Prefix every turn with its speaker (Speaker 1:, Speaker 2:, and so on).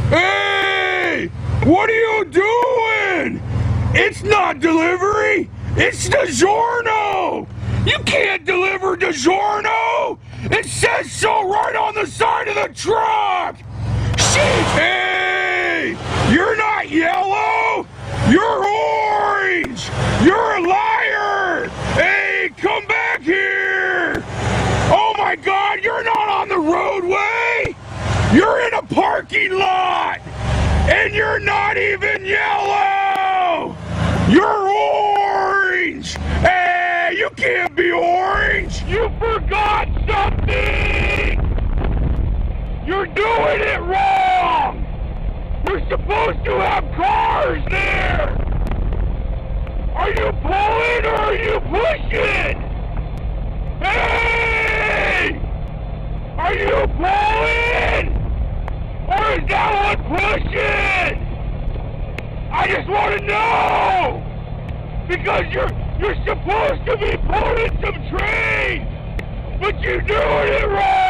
Speaker 1: Hey! What are you doing? It's not delivery! It's Digiorno! You can't deliver Digiorno! It says so right on the side of the truck! Shit! Hey! You're not yellow! You're orange! You're a liar! Hey, come back here! Oh my God, you're not on the roadway! You're in a parking lot! And you're not even yellow! You're orange! Hey, you can't be orange! You forgot something! You're doing it wrong! You're supposed to have cars there! Are you pulling or are you pushing? Hey! Are you pulling? Or is that one pushing? I just want to know! Because you're supposed to be pulling some trains, but you're doing it wrong!